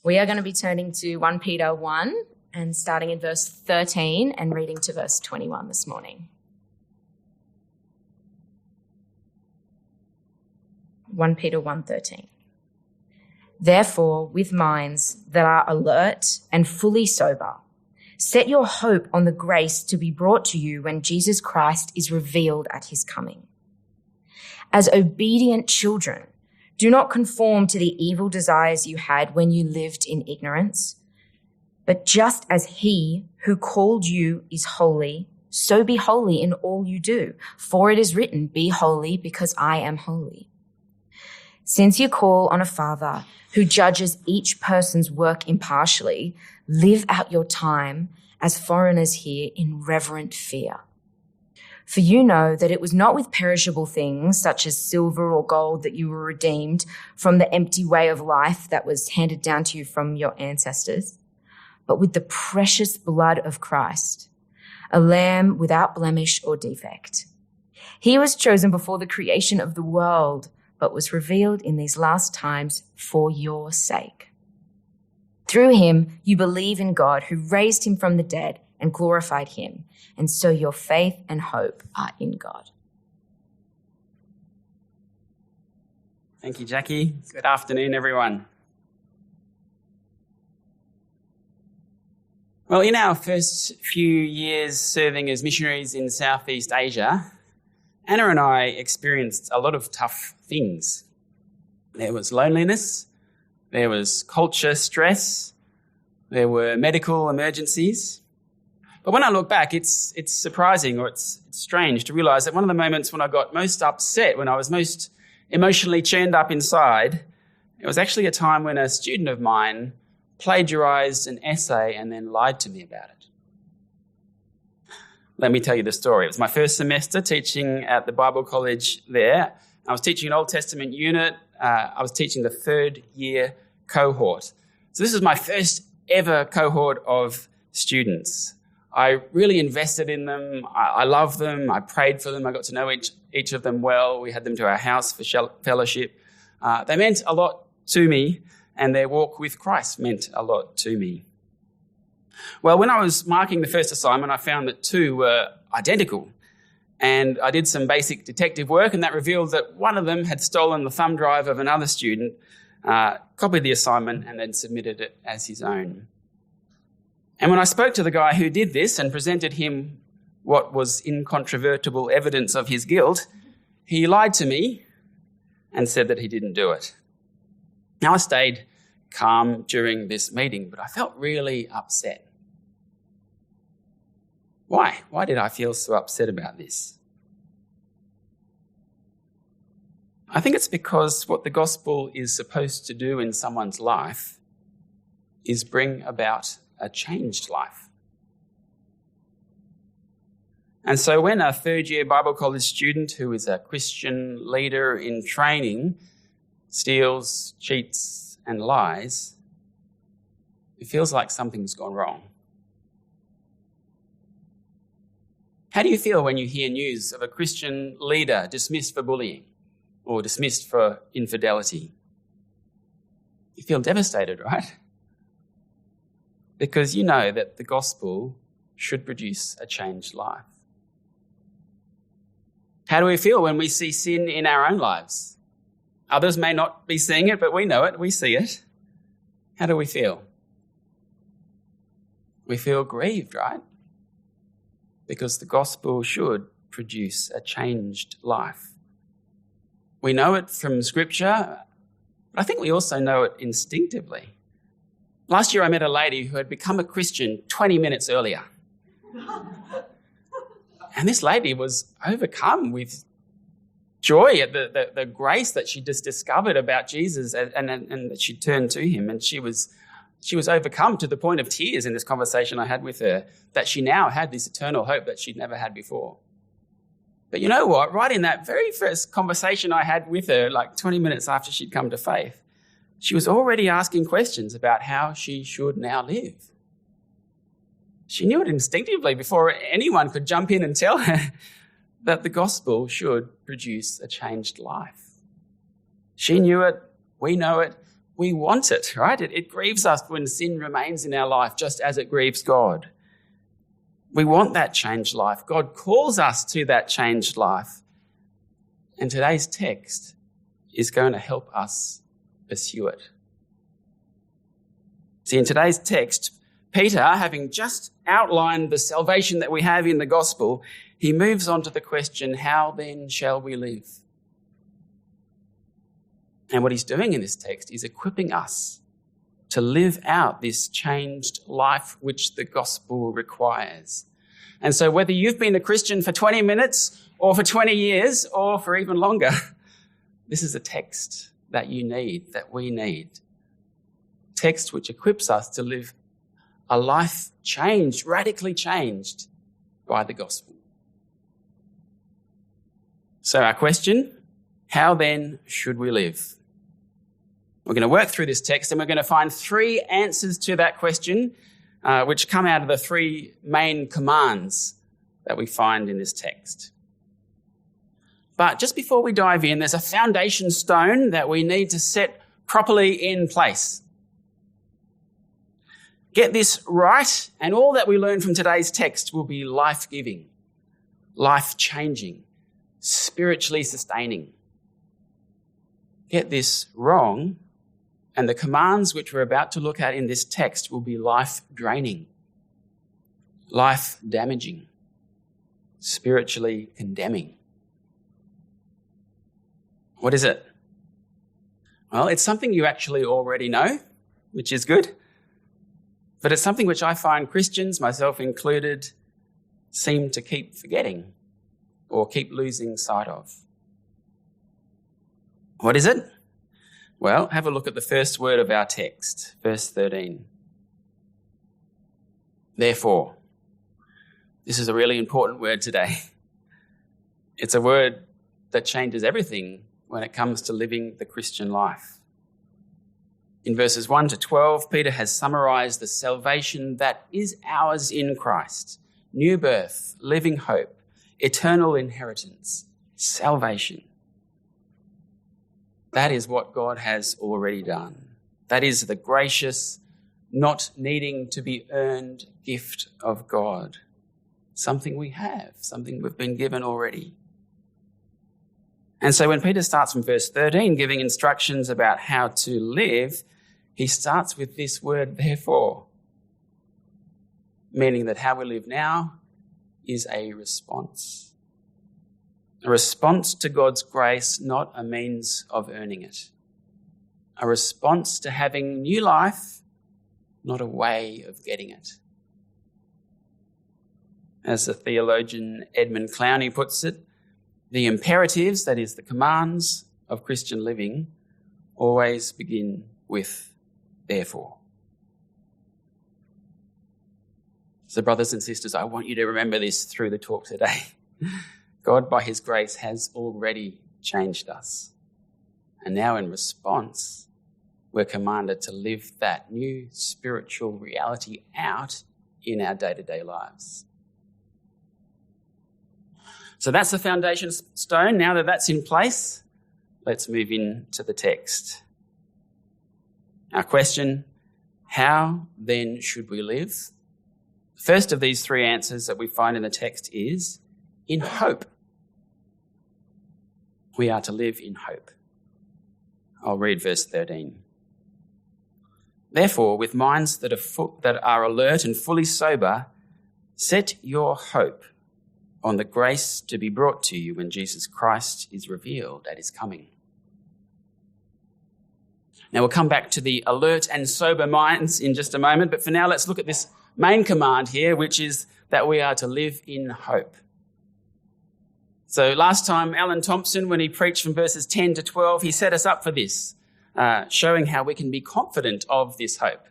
We are going to be turning to 1 Peter 1 and starting in verse 13 and reading to verse 21 this morning. 1 Peter 1:13. Therefore, with minds that are alert and fully sober, set your hope on the grace to be brought to you when Jesus Christ is revealed at his coming. As obedient children, do not conform to the evil desires you had when you lived in ignorance. But just as he who called you is holy, so be holy in all you do. For it is written, be holy because I am holy. Since you call on a Father who judges each person's work impartially, live out your time as foreigners here in reverent fear. For you know that it was not with perishable things such as silver or gold that you were redeemed from the empty way of life that was handed down to you from your ancestors, but with the precious blood of Christ, a lamb without blemish or defect. He was chosen before the creation of the world, but was revealed in these last times for your sake. Through him, you believe in God who raised him from the dead and glorified him, and so your faith and hope are in God. Thank you, Jackie. Good afternoon, everyone. Well, in our first few years serving as missionaries in Southeast Asia, Anna and I experienced a lot of tough things. There was loneliness, there was culture stress, there were medical emergencies. But when I look back, it's surprising, or it's strange to realise that one of the moments when I got most upset, when I was most emotionally churned up inside, it was actually a time when a student of mine plagiarised an essay and then lied to me about it. Let me tell you the story. It was my first semester teaching at the Bible college there. I was teaching an Old Testament unit. I was teaching the third year cohort. So this is my first ever cohort of students. I really invested in them. I loved them. I prayed for them. I got to know each of them well. We had them to our house for fellowship. They meant a lot to me, and their walk with Christ meant a lot to me. Well, when I was marking the first assignment, I found that two were identical. And I did some basic detective work, and that revealed that one of them had stolen the thumb drive of another student, copied the assignment, and then submitted it as his own. And when I spoke to the guy who did this and presented him what was incontrovertible evidence of his guilt, he lied to me and said that he didn't do it. Now, I stayed calm during this meeting, but I felt really upset. Why? Why did I feel so upset about this? I think it's because what the gospel is supposed to do in someone's life is bring about a changed life. And so when a third-year Bible college student who is a Christian leader in training steals, cheats, and lies, it feels like something's gone wrong. How do you feel when you hear news of a Christian leader dismissed for bullying or dismissed for infidelity? You feel devastated, right? Because you know that the gospel should produce a changed life. How do we feel when we see sin in our own lives? Others may not be seeing it, but we know it, we see it. How do we feel? We feel grieved, right? Because the gospel should produce a changed life. We know it from Scripture, but I think we also know it instinctively. Last year I met a lady who had become a Christian 20 minutes earlier. And this lady was overcome with joy at the grace that she just discovered about Jesus and that she turned to him. And she was overcome to the point of tears in this conversation I had with her, that she now had this eternal hope that she'd never had before. But you know what? Right in that very first conversation I had with her, like 20 minutes after she'd come to faith, she was already asking questions about how she should now live. She knew it instinctively before anyone could jump in and tell her that the gospel should produce a changed life. She knew it, we know it, we want it, right? It grieves us when sin remains in our life, just as it grieves God. We want that changed life. God calls us to that changed life. And today's text is going to help us pursue it. See, in today's text, Peter, having just outlined the salvation that we have in the gospel, he moves on to the question, how then shall we live? And what he's doing in this text is equipping us to live out this changed life which the gospel requires. And so whether you've been a Christian for 20 minutes or for 20 years or for even longer, this is a text that you need, that we need. Text which equips us to live a life changed, radically changed by the gospel. So our question, how then should we live? We're going to work through this text and we're going to find 3 answers to that question, which come out of the 3 main commands that we find in this text. But just before we dive in, there's a foundation stone that we need to set properly in place. Get this right, and all that we learn from today's text will be life-giving, life-changing, spiritually sustaining. Get this wrong, and the commands which we're about to look at in this text will be life-draining, life-damaging, spiritually condemning. What is it? Well, it's something you actually already know, which is good. But it's something which I find Christians, myself included, seem to keep forgetting or keep losing sight of. What is it? Well, have a look at the first word of our text, verse 13. Therefore. This is a really important word today. It's a word that changes everything when it comes to living the Christian life. In verses 1 to 12, Peter has summarized the salvation that is ours in Christ. New birth, living hope, eternal inheritance, salvation. That is what God has already done. That is the gracious, not needing to be earned gift of God. Something we have, something we've been given already. And so when Peter starts from verse 13, giving instructions about how to live, he starts with this word, therefore, meaning that how we live now is a response. A response to God's grace, not a means of earning it. A response to having new life, not a way of getting it. As the theologian Edmund Clowney puts it, the imperatives, that is the commands of Christian living, always begin with therefore. So brothers and sisters, I want you to remember this through the talk today. God, by his grace, has already changed us. And now in response, we're commanded to live that new spiritual reality out in our day-to-day lives. So that's the foundation stone. Now that that's in place, let's move into the text. Our question, how then should we live? The first of these 3 answers that we find in the text is in hope. We are to live in hope. I'll read verse 13. Therefore, with minds that are alert and fully sober, set your hope on the grace to be brought to you when Jesus Christ is revealed at his coming. Now we'll come back to the alert and sober minds in just a moment, but for now let's look at this main command here, which is that we are to live in hope. So last time, Alan Thompson, when he preached from verses 10 to 12, he set us up for this, showing how we can be confident of this hope.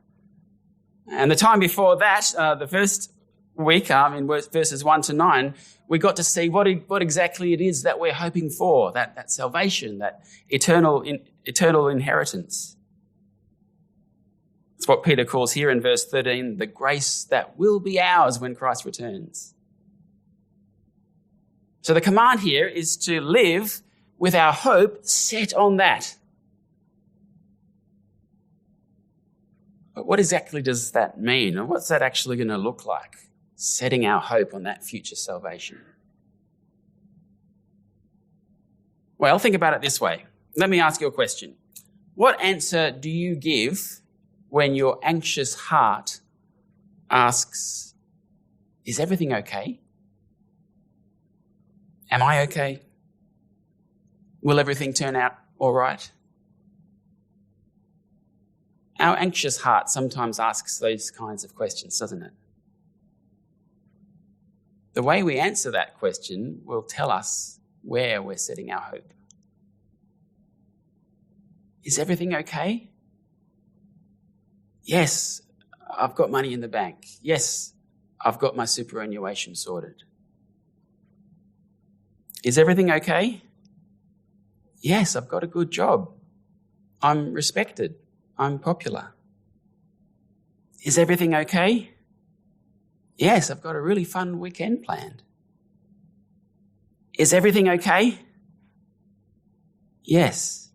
And the time before that, the first week, in verses 1 to 9, we got to see what exactly it is that we're hoping for, that salvation, that eternal inheritance. It's what Peter calls here in verse 13, the grace that will be ours when Christ returns. So the command here is to live with our hope set on that. But what exactly does that mean? And what's that actually going to look like? Setting our hope on that future salvation. Well, think about it this way. Let me ask you a question. What answer do you give when your anxious heart asks, is everything okay? Am I okay? Will everything turn out all right? Our anxious heart sometimes asks those kinds of questions, doesn't it? The way we answer that question will tell us where we're setting our hope. Is everything okay? Yes, I've got money in the bank. Yes, I've got my superannuation sorted. Is everything okay? Yes, I've got a good job. I'm respected. I'm popular. Is everything okay? Yes, I've got a really fun weekend planned. Is everything okay? Yes,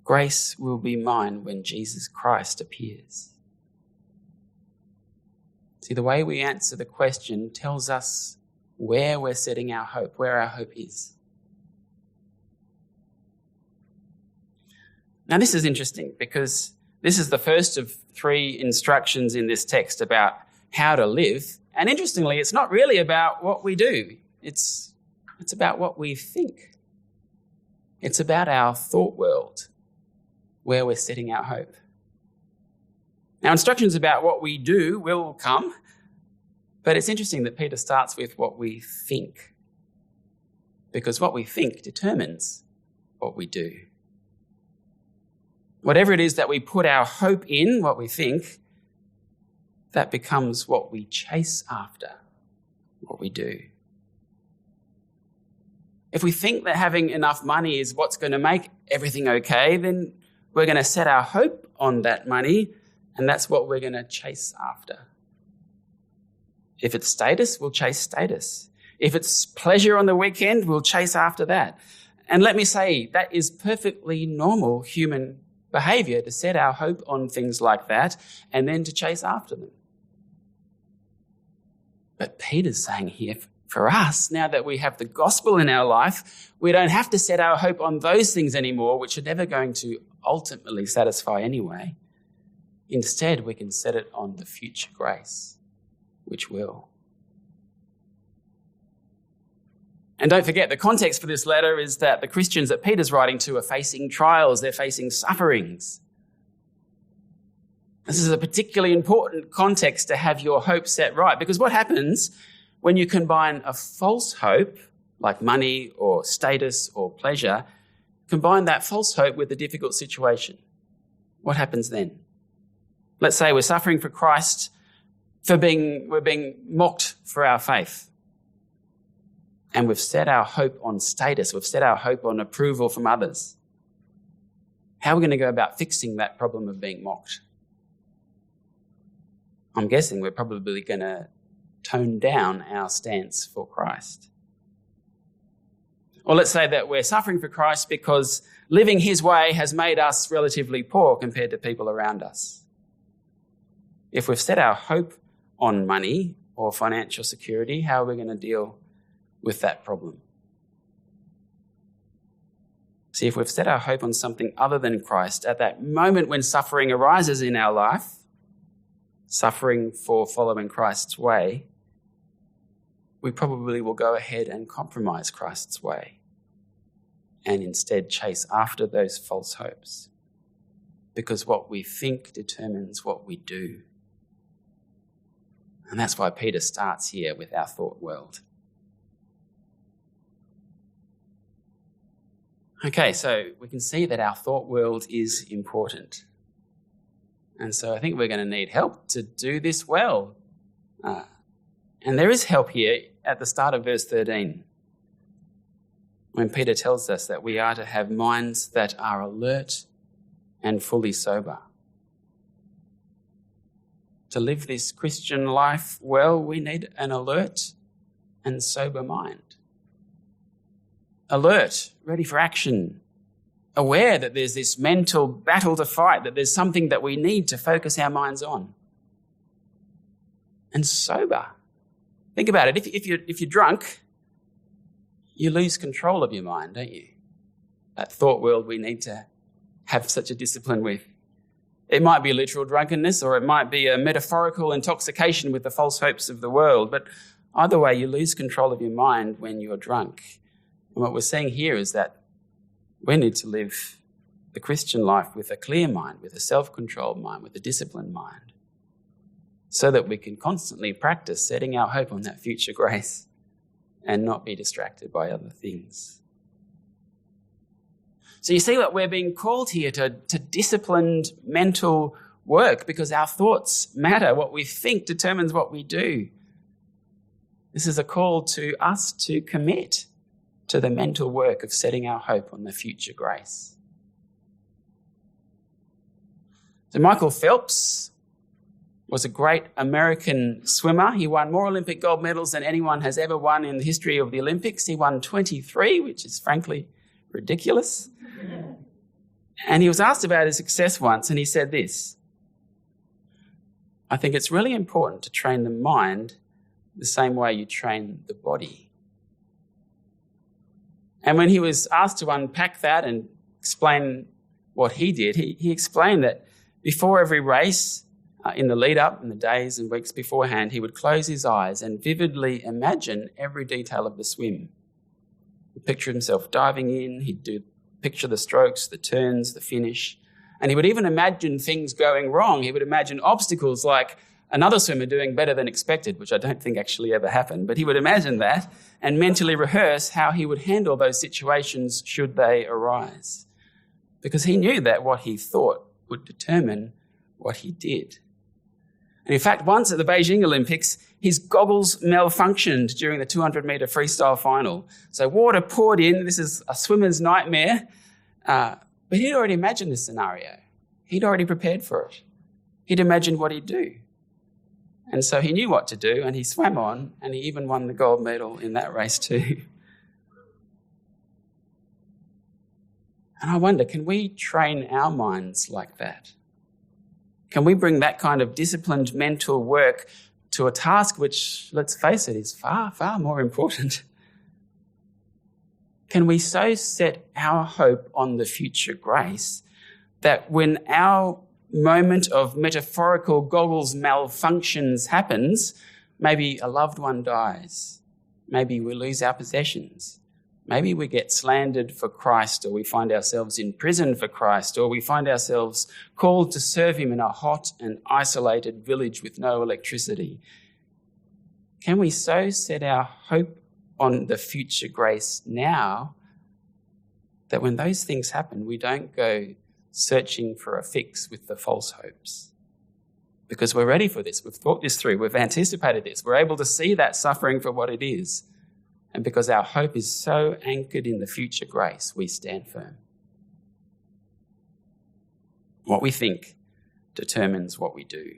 grace will be mine when Jesus Christ appears. See, the way we answer the question tells us where we're setting our hope, where our hope is. Now, this is interesting because this is the first of 3 instructions in this text about how to live. And interestingly, it's not really about what we do. It's about what we think. It's about our thought world, where we're setting our hope. Now, instructions about what we do will come, but it's interesting that Peter starts with what we think, because what we think determines what we do. Whatever it is that we put our hope in, what we think, that becomes what we chase after, what we do. If we think that having enough money is what's going to make everything okay, then we're going to set our hope on that money, and that's what we're going to chase after. If it's status, we'll chase status. If it's pleasure on the weekend, we'll chase after that. And let me say, that is perfectly normal human behaviour, to set our hope on things like that and then to chase after them. But Peter's saying here, for us, now that we have the gospel in our life, we don't have to set our hope on those things anymore, which are never going to ultimately satisfy anyway. Instead, we can set it on the future grace, which will. And don't forget, the context for this letter is that the Christians that Peter's writing to are facing trials, they're facing sufferings. This is a particularly important context to have your hope set right, because what happens when you combine a false hope, like money or status or pleasure, combine that false hope with a difficult situation? What happens then? Let's say we're suffering for Christ, we're being mocked for our faith. And we've set our hope on status. We've set our hope on approval from others. How are we going to go about fixing that problem of being mocked? I'm guessing we're probably going to tone down our stance for Christ. Or let's say that we're suffering for Christ because living his way has made us relatively poor compared to people around us. If we've set our hope on money or financial security, how are we going to deal with that problem? See, if we've set our hope on something other than Christ, at that moment when suffering arises in our life, suffering for following Christ's way, we probably will go ahead and compromise Christ's way and instead chase after those false hopes, because what we think determines what we do. And that's why Peter starts here with our thought world. Okay, so we can see that our thought world is important. And so I think we're going to need help to do this well. And there is help here at the start of verse 13, when Peter tells us that we are to have minds that are alert and fully sober. To live this Christian life well, we need an alert and sober mind. Alert, ready for action, aware that there's this mental battle to fight, that there's something that we need to focus our minds on. And sober. Think about it. If you're drunk, you lose control of your mind, don't you? That thought world we need to have such a discipline with. It might be literal drunkenness, or it might be a metaphorical intoxication with the false hopes of the world. But either way, you lose control of your mind when you're drunk. And what we're saying here is that we need to live the Christian life with a clear mind, with a self-controlled mind, with a disciplined mind, so that we can constantly practice setting our hope on that future grace and not be distracted by other things. So you see that we're being called here to disciplined mental work, because our thoughts matter. What we think determines what we do. This is a call to us to commit to the mental work of setting our hope on the future grace. So Michael Phelps was a great American swimmer. He won more Olympic gold medals than anyone has ever won in the history of the Olympics. He won 23, which is frankly ridiculous. And he was asked about his success once, and he said this: "I think it's really important to train the mind the same way you train the body." And when he was asked to unpack that and explain what he did, he explained that before every race, in the lead up, in the days and weeks beforehand, he would close his eyes and vividly imagine every detail of the swim. He'd picture himself diving in, picture the strokes, the turns, the finish, and he would even imagine things going wrong. He would imagine obstacles like another swimmer doing better than expected, which I don't think actually ever happened, but he would imagine that and mentally rehearse how he would handle those situations should they arise, because he knew that what he thought would determine what he did. And in fact, once at the Beijing Olympics, his goggles malfunctioned during the 200-metre freestyle final. So water poured in. This is a swimmer's nightmare. But he'd already imagined this scenario. He'd already prepared for it. He'd imagined what he'd do. And so he knew what to do, and he swam on, and he even won the gold medal in that race too. And I wonder, can we train our minds like that? Can we bring that kind of disciplined mental work to a task which, let's face it, is far, far more important? Can we so set our hope on the future grace that when our moment of metaphorical goggles malfunctions happens, maybe a loved one dies, maybe we lose our possessions, maybe we get slandered for Christ, or we find ourselves in prison for Christ, or we find ourselves called to serve him in a hot and isolated village with no electricity. Can we so set our hope on the future grace now that when those things happen, we don't go searching for a fix with the false hopes? Because we're ready for this. We've thought this through. We've anticipated this. We're able to see that suffering for what it is. And because our hope is so anchored in the future grace, we stand firm. What we think determines what we do.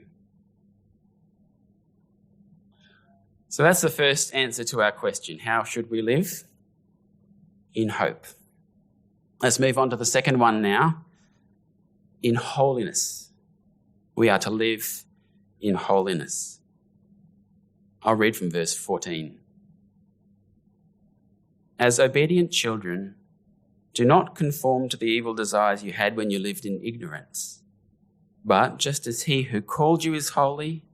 So that's the first answer to our question. How should we live? In hope. Let's move on to the second one now. In holiness. We are to live in holiness. I'll read from verse 14. As obedient children, do not conform to the evil desires you had when you lived in ignorance. But just as he who called you is holy,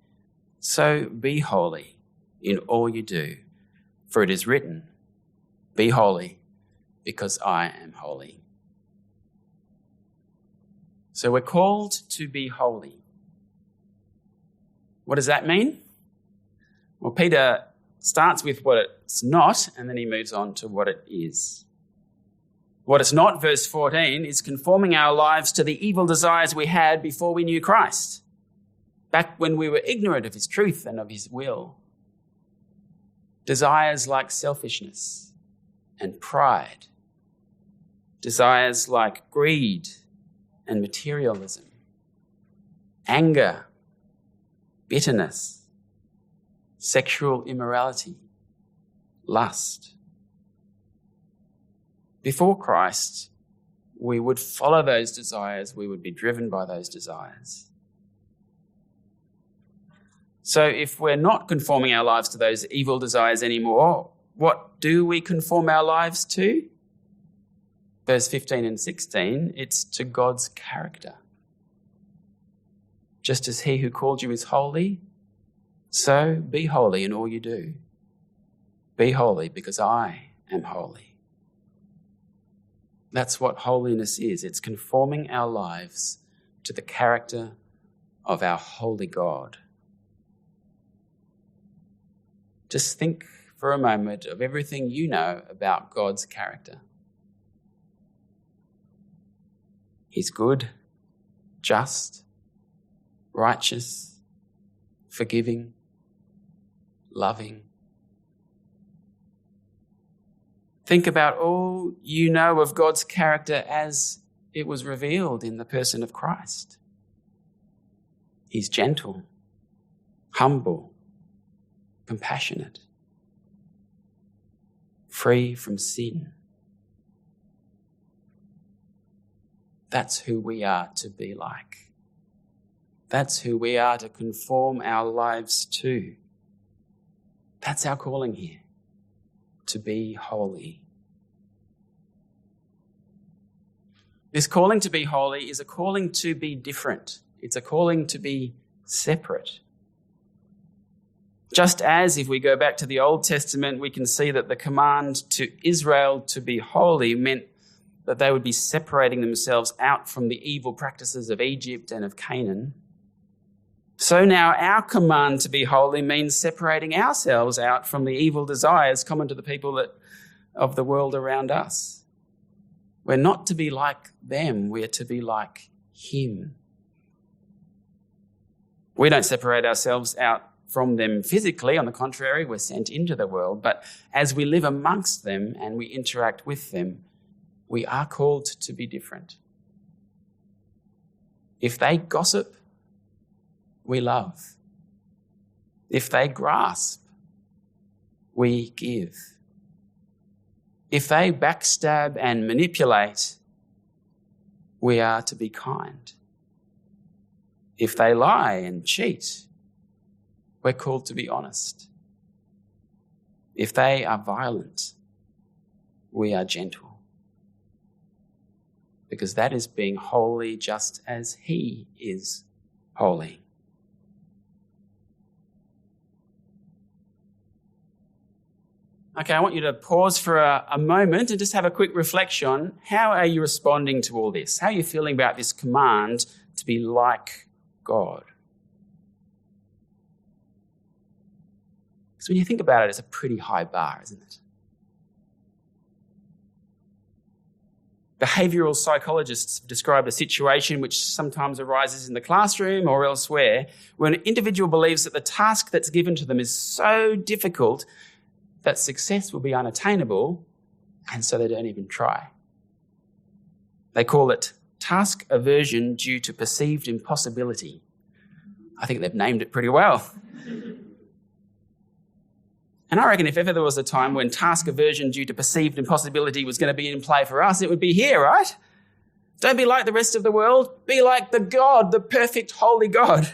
so be holy in all you do. For it is written, be holy, because I am holy. So we're called to be holy. What does that mean? Well, Peter starts with what it's not, and then he moves on to what it is. What it's not, verse 14, is conforming our lives to the evil desires we had before we knew Christ, back when we were ignorant of his truth and of his will. Desires like selfishness and pride. Desires like greed and materialism. Anger, bitterness, sexual immorality, lust. Before Christ, we would follow those desires, we would be driven by those desires. So if we're not conforming our lives to those evil desires anymore, what do we conform our lives to? Verse 15 and 16, it's to God's character. Just as he who called you is holy, so be holy in all you do. Be holy because I am holy. That's what holiness is. It's conforming our lives to the character of our holy God. Just think for a moment of everything you know about God's character. He's good, just, righteous, forgiving, loving. Think about all you know of God's character as it was revealed in the person of Christ. He's gentle, humble, compassionate, free from sin. That's who we are to be like. That's who we are to conform our lives to. That's our calling here, to be holy. This calling to be holy is a calling to be different. It's a calling to be separate. Just as if we go back to the Old Testament, we can see that the command to Israel to be holy meant that they would be separating themselves out from the evil practices of Egypt and of Canaan. So now our command to be holy means separating ourselves out from the evil desires common to the people of the world around us. We're not to be like them, we're to be like him. We don't separate ourselves out from them physically. On the contrary, we're sent into the world. But as we live amongst them and we interact with them, we are called to be different. If they gossip, we love. If they grasp, we give. If they backstab and manipulate, we are to be kind. If they lie and cheat, we're called to be honest. If they are violent, we are gentle. Because that is being holy just as he is holy. Okay, I want you to pause for a moment and just have a quick reflection. How are you responding to all this? How are you feeling about this command to be like God? Because when you think about it, it's a pretty high bar, isn't it? Behavioural psychologists describe a situation which sometimes arises in the classroom or elsewhere when an individual believes that the task that's given to them is so difficult that success will be unattainable, and so they don't even try. They call it task aversion due to perceived impossibility. I think they've named it pretty well. And I reckon if ever there was a time when task aversion due to perceived impossibility was going to be in play for us, it would be here, right? Don't be like the rest of the world. Be like the God, the perfect, holy God.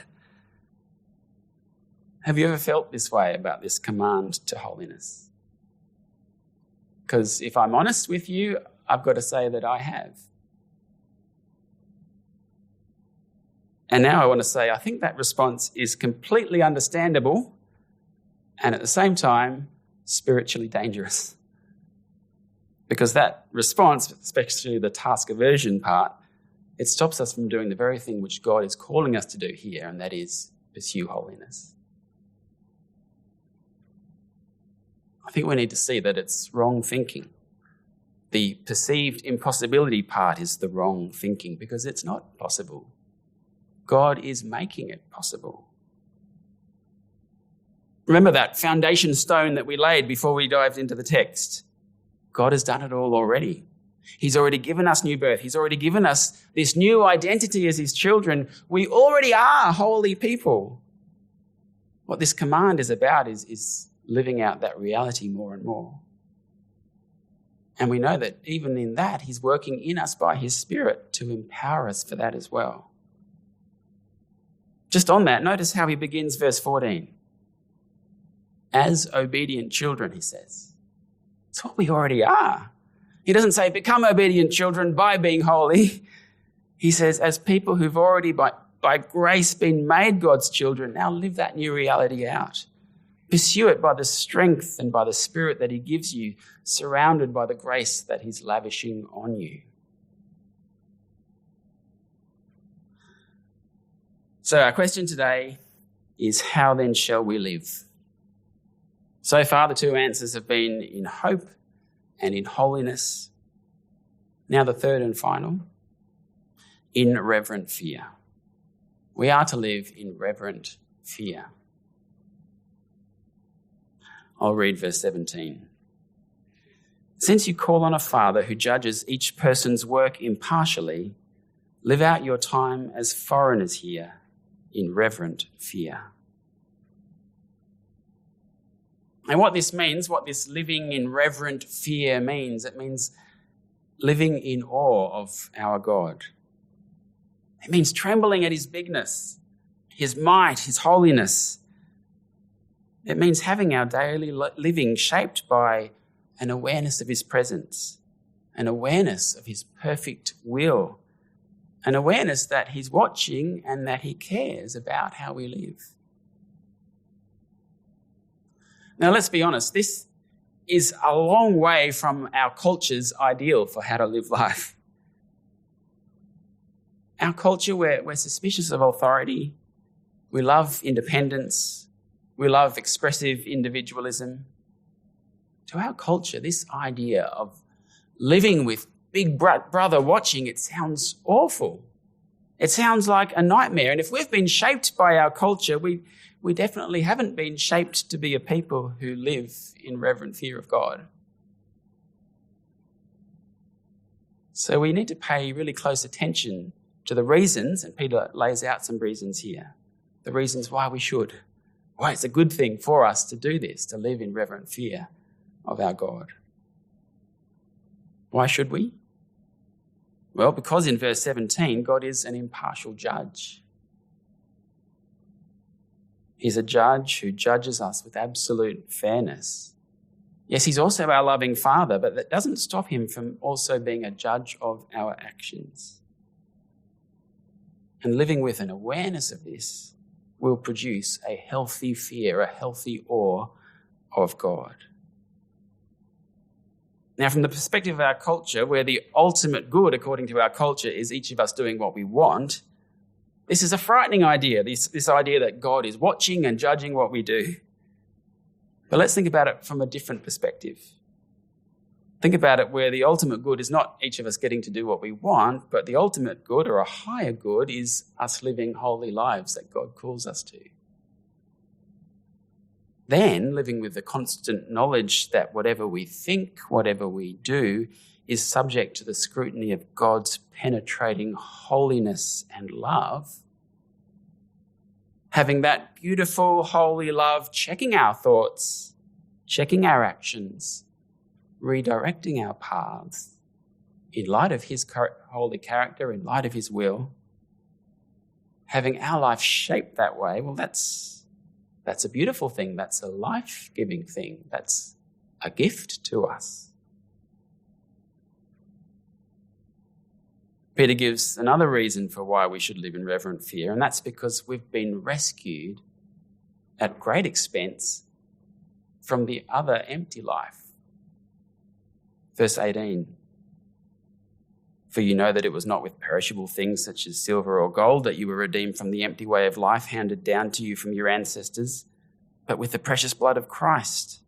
Have you ever felt this way about this command to holiness? Because if I'm honest with you, I've got to say that I have. And now I want to say I think that response is completely understandable and at the same time, spiritually dangerous. Because that response, especially the task aversion part, it stops us from doing the very thing which God is calling us to do here, and that is pursue holiness. I think we need to see that it's wrong thinking. The perceived impossibility part is the wrong thinking because it's not possible. God is making it possible. Remember that foundation stone that we laid before we dived into the text. God has done it all already. He's already given us new birth. He's already given us this new identity as his children. We already are holy people. What this command is about is living out that reality more and more. And we know that even in that, he's working in us by his Spirit to empower us for that as well. Just on that, notice how he begins verse 14. As obedient children, he says. It's what we already are. He doesn't say, become obedient children by being holy. He says, as people who've already by grace been made God's children, now live that new reality out. Pursue it by the strength and by the Spirit that he gives you, surrounded by the grace that he's lavishing on you. So our question today is, how then shall we live? So far, the two answers have been in hope and in holiness. Now the third and final, in reverent fear. We are to live in reverent fear. I'll read verse 17. Since you call on a Father who judges each person's work impartially, live out your time as foreigners here in reverent fear. And what this means, what this living in reverent fear means, it means living in awe of our God. It means trembling at his bigness, his might, his holiness. It means having our daily living shaped by an awareness of his presence, an awareness of his perfect will, an awareness that he's watching and that he cares about how we live. Now, let's be honest, this is a long way from our culture's ideal for how to live life. Our culture, we're suspicious of authority. We love independence. We love expressive individualism. To our culture, this idea of living with big brother watching, it sounds awful. It sounds like a nightmare. And if we've been shaped by our culture, we definitely haven't been shaped to be a people who live in reverent fear of God. So we need to pay really close attention to the reasons, and Peter lays out some reasons here, the reasons why we should, why it's a good thing for us to do this, to live in reverent fear of our God. Why should we? Well, because in verse 17, God is an impartial judge. He's a judge who judges us with absolute fairness. Yes, he's also our loving Father, but that doesn't stop him from also being a judge of our actions. And living with an awareness of this will produce a healthy fear, a healthy awe of God. Now, from the perspective of our culture, where the ultimate good, according to our culture, is each of us doing what we want, this is a frightening idea, this idea that God is watching and judging what we do. But let's think about it from a different perspective. Think about it where the ultimate good is not each of us getting to do what we want, but the ultimate good, or a higher good, is us living holy lives that God calls us to. Then living with the constant knowledge that whatever we think, whatever we do, is subject to the scrutiny of God's penetrating holiness and love. Having that beautiful, holy love checking our thoughts, checking our actions, redirecting our paths in light of his holy character, in light of his will. Having our life shaped that way, well, that's a beautiful thing. That's a life-giving thing. That's a gift to us. Peter gives another reason for why we should live in reverent fear, and that's because we've been rescued at great expense from the other empty life. Verse 18, for you know that it was not with perishable things such as silver or gold that you were redeemed from the empty way of life handed down to you from your ancestors, but with the precious blood of Christ,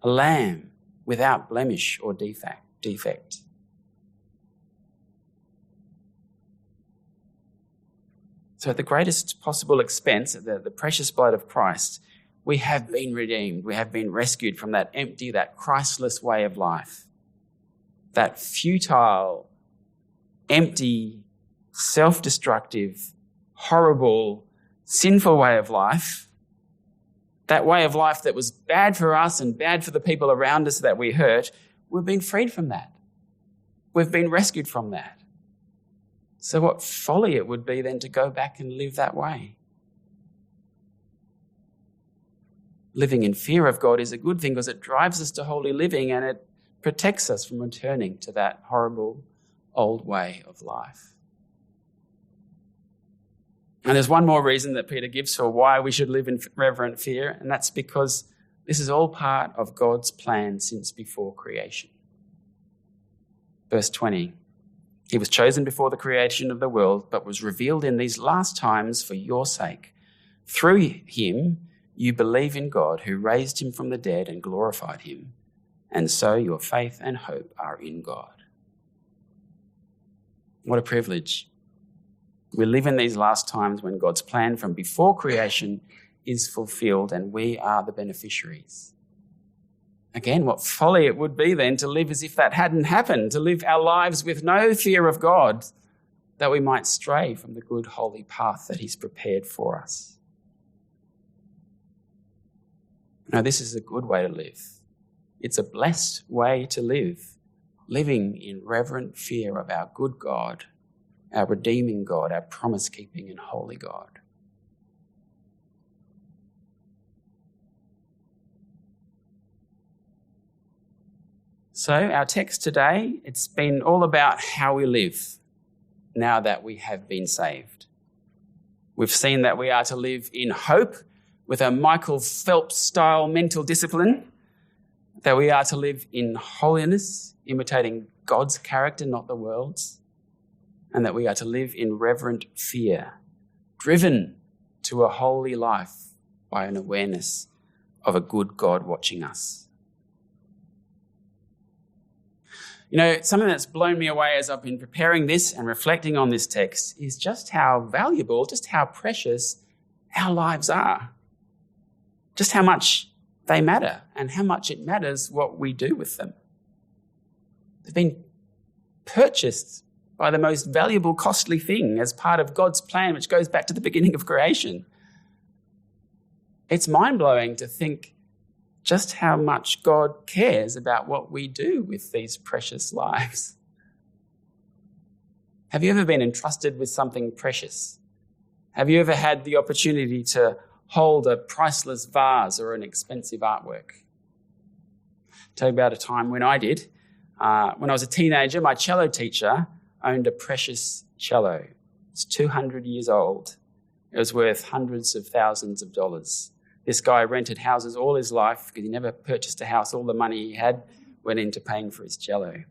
a lamb without blemish or defect. So at the greatest possible expense, at the precious blood of Christ, we have been redeemed. We have been rescued from that empty, that Christless way of life, that futile, empty, self-destructive, horrible, sinful way of life, that way of life that was bad for us and bad for the people around us that we hurt. we've been freed from that. We've been rescued from that. So what folly it would be then to go back and live that way. Living in fear of God is a good thing because it drives us to holy living and it protects us from returning to that horrible old way of life. And there's one more reason that Peter gives for why we should live in reverent fear, and that's because this is all part of God's plan since before creation. Verse 20, he was chosen before the creation of the world, but was revealed in these last times for your sake. Through him, you believe in God who raised him from the dead and glorified him, and so your faith and hope are in God. What a privilege. We live in these last times when God's plan from before creation is fulfilled and we are the beneficiaries. Again, what folly it would be then to live as if that hadn't happened, to live our lives with no fear of God, that we might stray from the good, holy path that he's prepared for us. No, this is a good way to live. It's a blessed way to live, living in reverent fear of our good God, our redeeming God, our promise-keeping and holy God. So our text today, it's been all about how we live now that we have been saved. We've seen that we are to live in hope with a Michael Phelps-style mental discipline, that we are to live in holiness, imitating God's character, not the world's, and that we are to live in reverent fear, driven to a holy life by an awareness of a good God watching us. You know, something that's blown me away as I've been preparing this and reflecting on this text is just how valuable, just how precious our lives are. Just how much they matter and how much it matters what we do with them. They've been purchased by the most valuable, costly thing as part of God's plan, which goes back to the beginning of creation. It's mind-blowing to think just how much God cares about what we do with these precious lives. Have you ever been entrusted with something precious? Have you ever had the opportunity to hold a priceless vase or an expensive artwork? I'll tell you about a time when I did. When I was a teenager, my cello teacher owned a precious cello. It's 200 years old. It was worth hundreds of thousands of dollars. This guy rented houses all his life because he never purchased a house. All the money he had went into paying for his cello.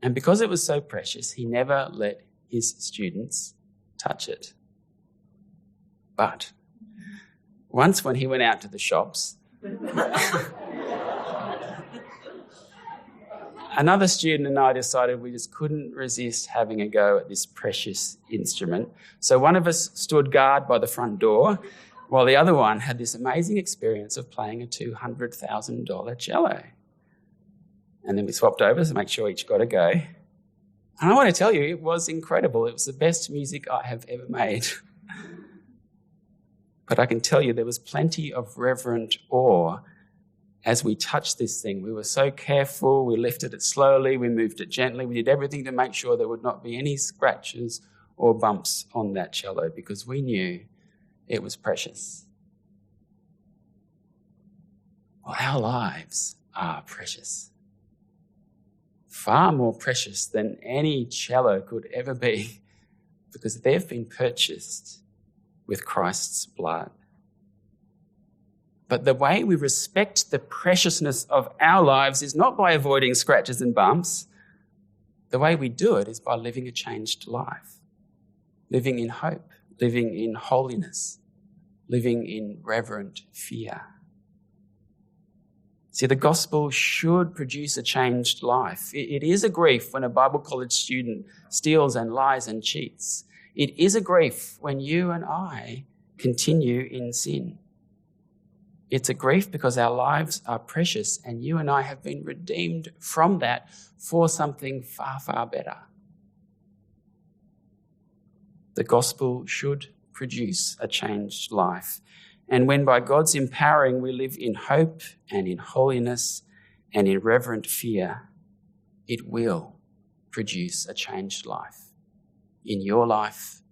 And because it was so precious, he never let his students touch it. But once when he went out to the shops, another student and I decided we just couldn't resist having a go at this precious instrument. So one of us stood guard by the front door, while the other one had this amazing experience of playing a $200,000 cello. And then we swapped over to make sure each got a go. And I want to tell you, it was incredible. It was the best music I have ever made. But I can tell you there was plenty of reverent awe as we touched this thing. We were so careful. We lifted it slowly. We moved it gently. We did everything to make sure there would not be any scratches or bumps on that cello because we knew it was precious. Well, our lives are precious. Far more precious than any cello could ever be because they've been purchased with Christ's blood. But the way we respect the preciousness of our lives is not by avoiding scratches and bumps. The way we do it is by living a changed life, living in hope, living in holiness, living in reverent fear. See, the gospel should produce a changed life. It is a grief when a Bible college student steals and lies and cheats. It is a grief when you and I continue in sin. It's a grief because our lives are precious and you and I have been redeemed from that for something far, far better. The gospel should produce a changed life. And when by God's empowering we live in hope and in holiness and in reverent fear, it will produce a changed life in your life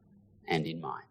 and in mine.